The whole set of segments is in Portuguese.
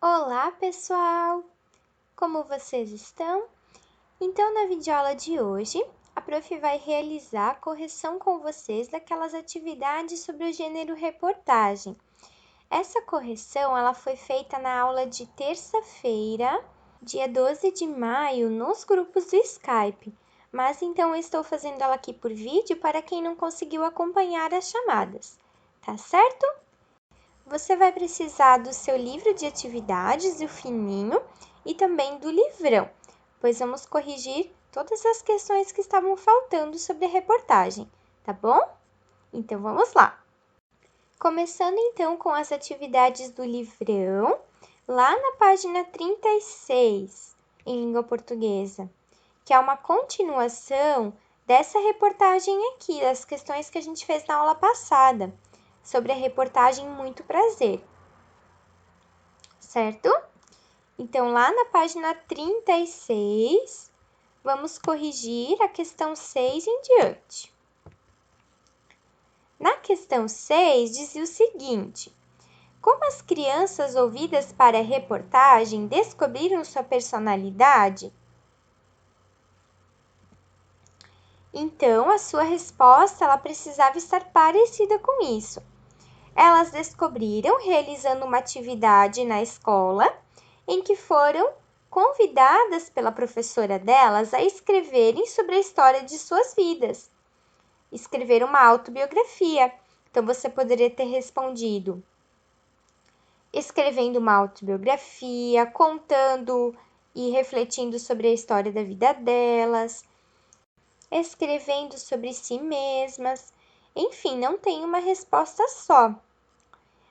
Olá, pessoal! Como vocês estão? Então, na videoaula de hoje, a prof vai realizar a correção com vocês daquelas atividades sobre o gênero reportagem. Essa correção ela foi feita na aula de terça-feira, dia 12 de maio, nos grupos do Skype. Mas então eu estou fazendo ela aqui por vídeo para quem não conseguiu acompanhar as chamadas, tá certo? Você vai precisar do seu livro de atividades, o fininho, e também do livrão, pois vamos corrigir todas as questões que estavam faltando sobre a reportagem, tá bom? Então, vamos lá! Começando então com as atividades do livrão, lá na página 36, em língua portuguesa, que é uma continuação dessa reportagem aqui, das questões que a gente fez na aula passada, sobre a reportagem Muito Prazer, certo? Então, lá na página 36, vamos corrigir a questão 6 em diante. Na questão 6, dizia o seguinte: como as crianças ouvidas para a reportagem descobriram sua personalidade? Então, a sua resposta ela precisava estar parecida com isso. Elas descobriram realizando uma atividade na escola em que foram convidadas pela professora delas a escreverem sobre a história de suas vidas. Escrever uma autobiografia. Então, você poderia ter respondido escrevendo uma autobiografia, contando e refletindo sobre a história da vida delas, escrevendo sobre si mesmas. Enfim, não tem uma resposta só.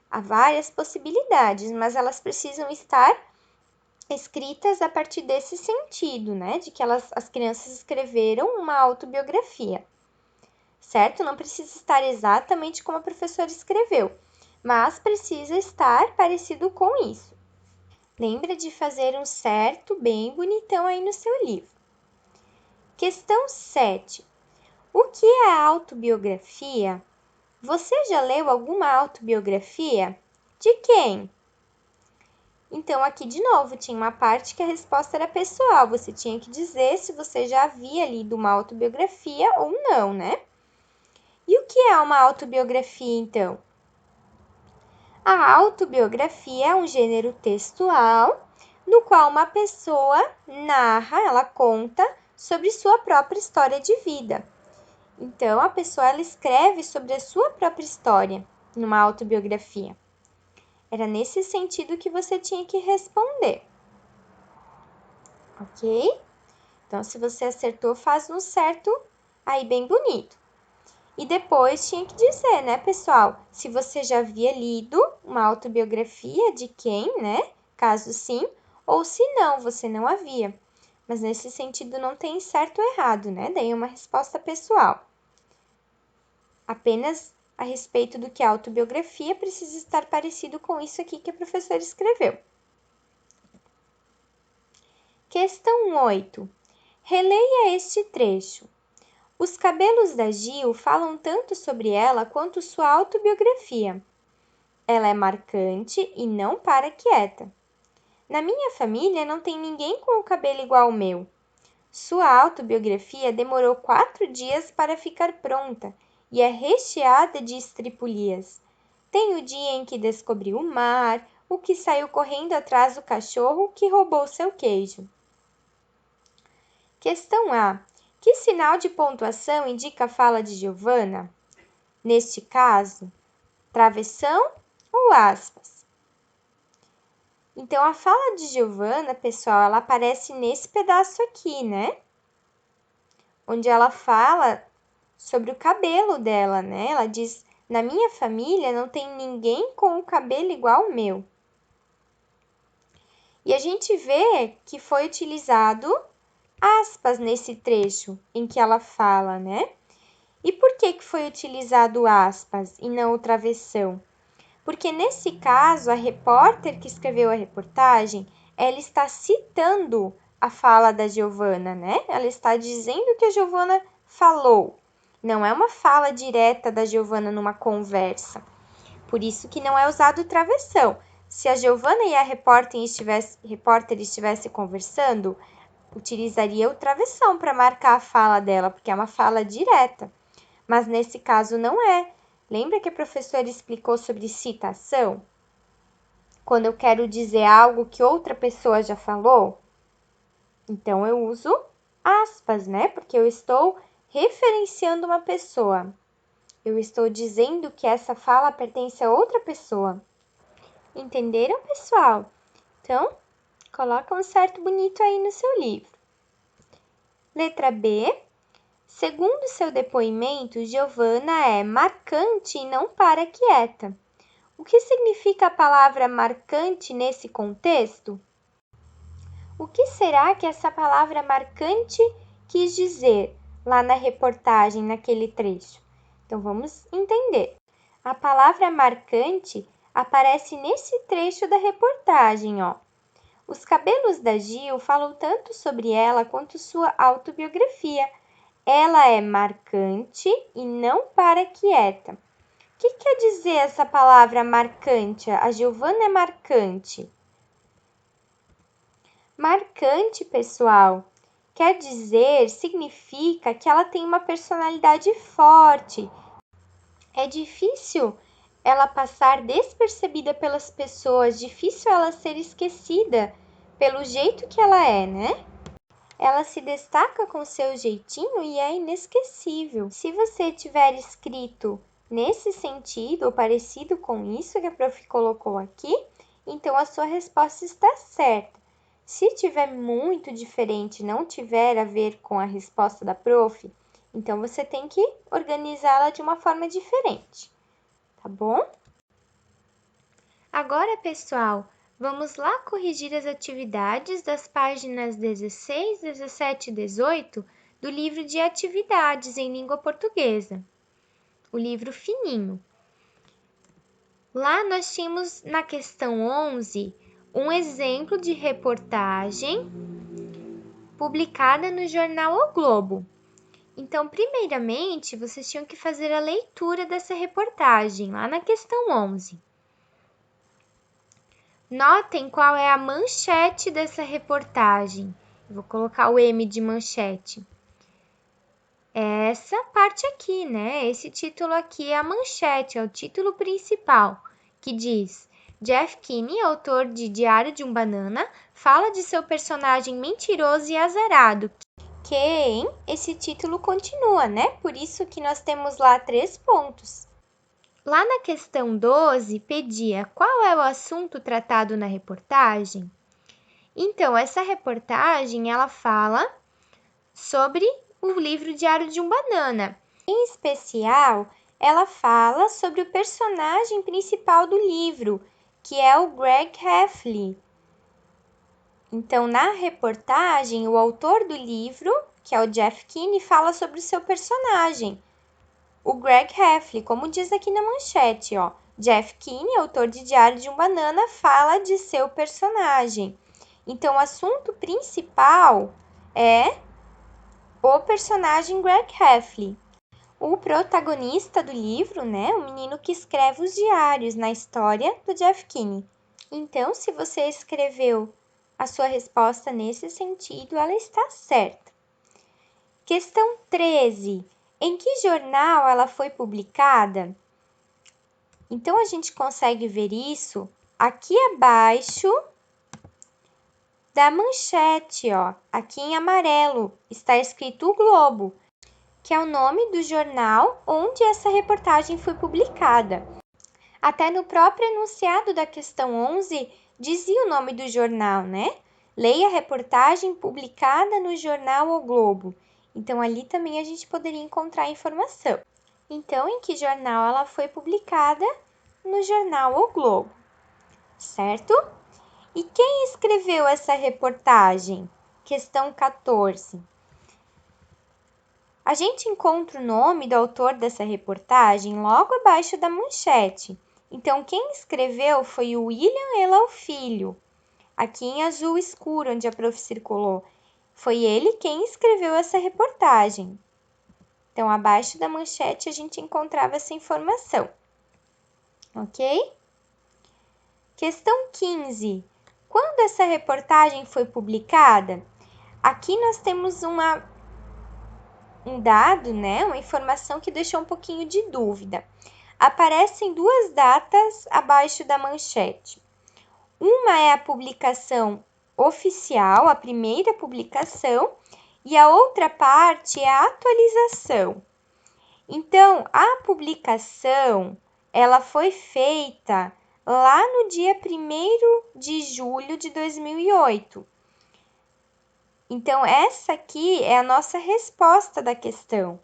Há várias possibilidades, mas elas precisam estar escritas a partir desse sentido, né? De que as crianças escreveram uma autobiografia, certo? Não precisa estar exatamente como a professora escreveu, mas precisa estar parecido com isso. Lembra de fazer um certo bem bonitão aí no seu livro. Questão 7. O que é a autobiografia? Você já leu alguma autobiografia? De quem? Então, aqui de novo, tinha uma parte que a resposta era pessoal. Você tinha que dizer se você já havia lido uma autobiografia ou não, né? E o que é uma autobiografia, então? A autobiografia é um gênero textual no qual uma pessoa narra, ela conta sobre sua própria história de vida. Então, a pessoa ela escreve sobre a sua própria história numa autobiografia. Era nesse sentido que você tinha que responder. Ok? Então, se você acertou, faz um certo aí bem bonito. E depois tinha que dizer, né, pessoal, se você já havia lido uma autobiografia de quem, né, caso sim, ou se não, você não havia. Mas nesse sentido não tem certo ou errado, né? Daí é uma resposta pessoal. Apenas a respeito do que a autobiografia precisa estar parecido com isso aqui que a professora escreveu. Questão 8. Releia este trecho. Os cabelos da Gil falam tanto sobre ela quanto sua autobiografia. Ela é marcante e não para quieta. Na minha família não tem ninguém com o cabelo igual ao meu. Sua autobiografia demorou 4 dias para ficar pronta e é recheada de estripulias. Tem o dia em que descobriu o mar, o que saiu correndo atrás do cachorro que roubou seu queijo. Questão A. Que sinal de pontuação indica a fala de Giovana? Neste caso, travessão ou aspas? Então, a fala de Giovana, pessoal, ela aparece nesse pedaço aqui, né? Onde ela fala sobre o cabelo dela, né? Ela diz, na minha família não tem ninguém com o cabelo igual ao meu. E a gente vê que foi utilizado aspas nesse trecho em que ela fala, né? E por que foi utilizado aspas e não o travessão? Porque nesse caso, a repórter que escreveu a reportagem, ela está citando a fala da Giovana, né? Ela está dizendo que a Giovana falou. Não é uma fala direta da Giovana numa conversa. Por isso que não é usado o travessão. Se a Giovana e a repórter estivessem conversando, utilizaria o travessão para marcar a fala dela, porque é uma fala direta. Mas nesse caso não é. Lembra que a professora explicou sobre citação? Quando eu quero dizer algo que outra pessoa já falou, então eu uso aspas, né? Porque eu estou referenciando uma pessoa. Eu estou dizendo que essa fala pertence a outra pessoa. Entenderam, pessoal? Então, coloca um certo bonito aí no seu livro. Letra B. Segundo seu depoimento, Giovana é marcante e não para quieta. O que significa a palavra marcante nesse contexto? O que será que essa palavra marcante quis dizer lá na reportagem, naquele trecho? Então, vamos entender. A palavra marcante aparece nesse trecho da reportagem, ó. Os cabelos da Gil falam tanto sobre ela quanto sua autobiografia. Ela é marcante e não para quieta. O que quer dizer essa palavra marcante? A Giovana é marcante. Marcante, pessoal, quer dizer, significa que ela tem uma personalidade forte. É difícil ela passar despercebida pelas pessoas, difícil ela ser esquecida pelo jeito que ela é, né? Ela se destaca com seu jeitinho e é inesquecível. Se você tiver escrito nesse sentido ou parecido com isso que a prof colocou aqui, então a sua resposta está certa. Se tiver muito diferente, não tiver a ver com a resposta da prof, então você tem que organizá-la de uma forma diferente, tá bom? Agora, pessoal, vamos lá corrigir as atividades das páginas 16, 17 e 18 do livro de atividades em língua portuguesa, o livro fininho. Lá nós tínhamos na questão 11 um exemplo de reportagem publicada no jornal O Globo. Então, primeiramente, vocês tinham que fazer a leitura dessa reportagem, lá na questão 11. Notem qual é a manchete dessa reportagem. Eu vou colocar o M de manchete. Essa parte aqui, né? Esse título aqui é a manchete, é o título principal, que diz: Jeff Kinney, autor de Diário de um Banana, fala de seu personagem mentiroso e azarado. Esse título continua, né? Por isso que nós temos lá 3 pontos. Lá na questão 12, pedia qual é o assunto tratado na reportagem. Então, essa reportagem, ela fala sobre o livro Diário de um Banana. Em especial, ela fala sobre o personagem principal do livro, que é o Greg Heffley. Então, na reportagem, o autor do livro, que é o Jeff Kinney, fala sobre o seu personagem, o Greg Heffley, como diz aqui na manchete, ó. Jeff Kinney, autor de Diário de um Banana, fala de seu personagem. Então, o assunto principal é o personagem Greg Heffley. O protagonista do livro, né, o menino que escreve os diários na história do Jeff Kinney. Então, se você escreveu a sua resposta nesse sentido, ela está certa. Questão 13. Em que jornal ela foi publicada? Então, a gente consegue ver isso aqui abaixo da manchete, ó. Aqui em amarelo está escrito O Globo, que é o nome do jornal onde essa reportagem foi publicada. Até no próprio enunciado da questão 11 dizia o nome do jornal, né? Leia a reportagem publicada no jornal O Globo. Então, ali também a gente poderia encontrar informação. Então, em que jornal ela foi publicada? No jornal O Globo, certo? E quem escreveu essa reportagem? Questão 14. A gente encontra o nome do autor dessa reportagem logo abaixo da manchete. Então, quem escreveu foi o William Elal Filho, aqui em azul escuro, onde a prof circulou. Foi ele quem escreveu essa reportagem. Então, abaixo da manchete a gente encontrava essa informação. Ok? Questão 15. Quando essa reportagem foi publicada? Aqui nós temos um dado, né? Uma informação que deixou um pouquinho de dúvida. Aparecem duas datas abaixo da manchete. Uma é a publicação oficial, a primeira publicação, e a outra parte é a atualização. Então, a publicação, ela foi feita lá no dia 1º de julho de 2008. Então, essa aqui é a nossa resposta da questão.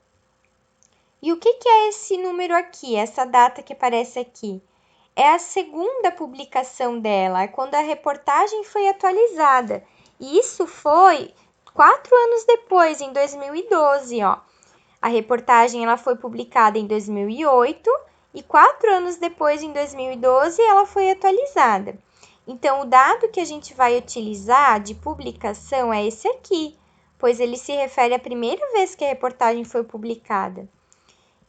E o que é esse número aqui, essa data que aparece aqui? É a segunda publicação dela, é quando a reportagem foi atualizada. E isso foi 4 anos depois, em 2012, ó. A reportagem ela foi publicada em 2008 e 4 anos depois, em 2012, ela foi atualizada. Então, o dado que a gente vai utilizar de publicação é esse aqui, pois ele se refere à primeira vez que a reportagem foi publicada.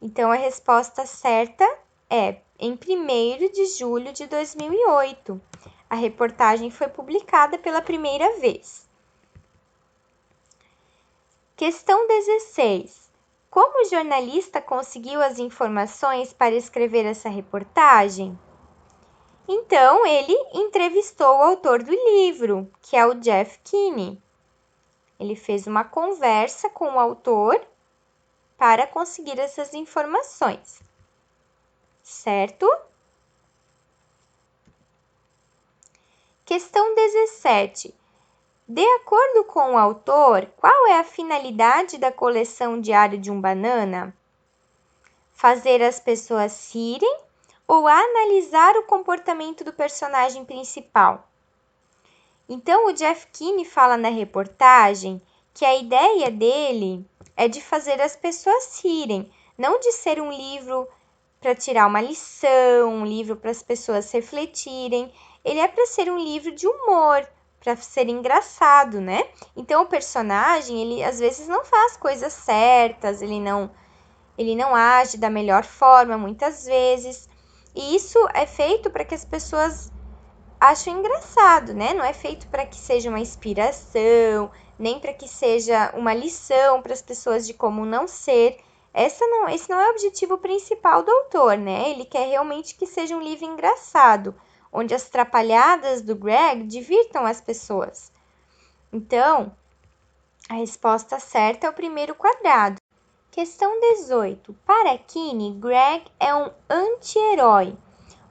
Então, a resposta certa é em 1º de julho de 2008. A reportagem foi publicada pela primeira vez. Questão 16. Como o jornalista conseguiu as informações para escrever essa reportagem? Então, ele entrevistou o autor do livro, que é o Jeff Kinney. Ele fez uma conversa com o autor para conseguir essas informações, certo? Questão 17. De acordo com o autor, qual é a finalidade da coleção Diário de um Banana? Fazer as pessoas rirem ou analisar o comportamento do personagem principal? Então, o Jeff Kinney fala na reportagem que a ideia dele é de fazer as pessoas rirem, não de ser um livro para tirar uma lição, um livro para as pessoas refletirem. Ele é para ser um livro de humor, para ser engraçado, né? Então, o personagem, ele às vezes não faz coisas certas, ele não age da melhor forma, muitas vezes. E isso é feito para que as pessoas achem engraçado, né? Não é feito para que seja uma inspiração, nem para que seja uma lição para as pessoas de como não ser. Esse não é o objetivo principal do autor, né? Ele quer realmente que seja um livro engraçado, onde as trapalhadas do Greg divirtam as pessoas. Então, a resposta certa é o primeiro quadrado. Questão 18. Para Kinney, Greg é um anti-herói.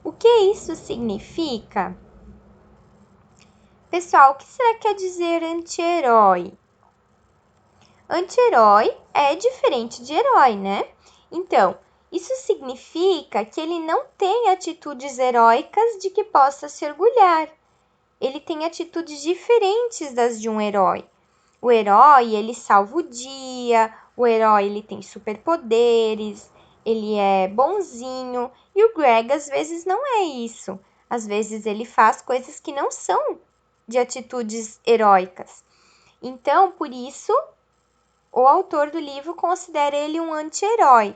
O que isso significa? Pessoal, o que será que quer dizer anti-herói? Anti-herói é diferente de herói, né? Então, isso significa que ele não tem atitudes heróicas de que possa se orgulhar. Ele tem atitudes diferentes das de um herói. O herói, ele salva o dia, o herói, ele tem superpoderes, ele é bonzinho, e o Greg às vezes não é isso. Às vezes ele faz coisas que não são de atitudes heróicas. Então, por isso, o autor do livro considera ele um anti-herói.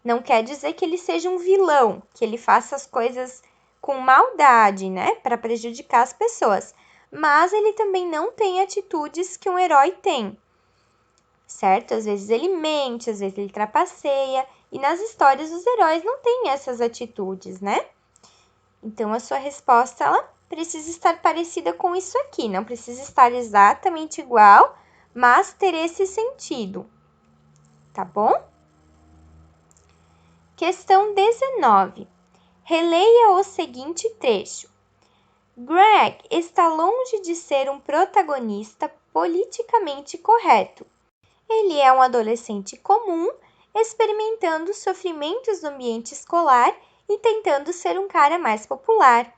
Não quer dizer que ele seja um vilão, que ele faça as coisas com maldade, né, para prejudicar as pessoas. Mas ele também não tem atitudes que um herói tem, certo? Às vezes ele mente, às vezes ele trapaceia, e nas histórias os heróis não têm essas atitudes, né? Então, a sua resposta, ela precisa estar parecida com isso aqui, não precisa estar exatamente igual, mas ter esse sentido, tá bom? Questão 19. Releia o seguinte trecho. Greg está longe de ser um protagonista politicamente correto. Ele é um adolescente comum, experimentando os sofrimentos do ambiente escolar e tentando ser um cara mais popular.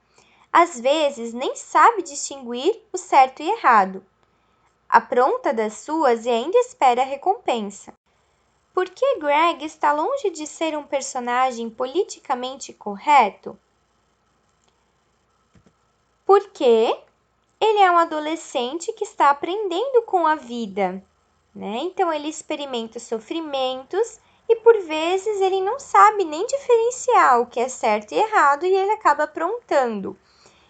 Às vezes, nem sabe distinguir o certo e errado. Apronta das suas e ainda espera a recompensa. Por que Greg está longe de ser um personagem politicamente correto? Porque ele é um adolescente que está aprendendo com a vida, né? Então, ele experimenta sofrimentos e, por vezes, ele não sabe nem diferenciar o que é certo e errado e ele acaba aprontando.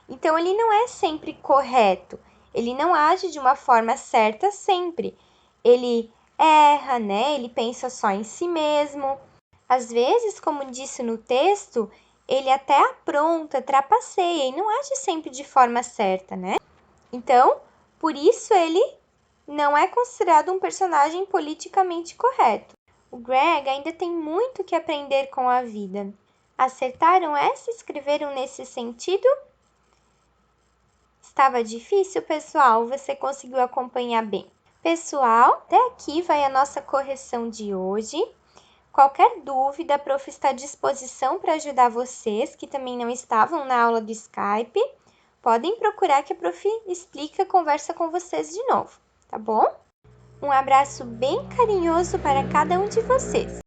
Então, ele não é sempre correto. Ele não age de uma forma certa sempre. Ele erra, né? Ele pensa só em si mesmo. Às vezes, como disse no texto, ele até apronta, trapaceia e não age sempre de forma certa, né? Então, por isso ele não é considerado um personagem politicamente correto. O Greg ainda tem muito que aprender com a vida. Acertaram essa? Escreveram nesse sentido? Estava difícil, pessoal? Você conseguiu acompanhar bem? Pessoal, até aqui vai a nossa correção de hoje. Qualquer dúvida, a prof está à disposição para ajudar vocês que também não estavam na aula do Skype. Podem procurar que a prof explica, conversa com vocês de novo, tá bom? Um abraço bem carinhoso para cada um de vocês.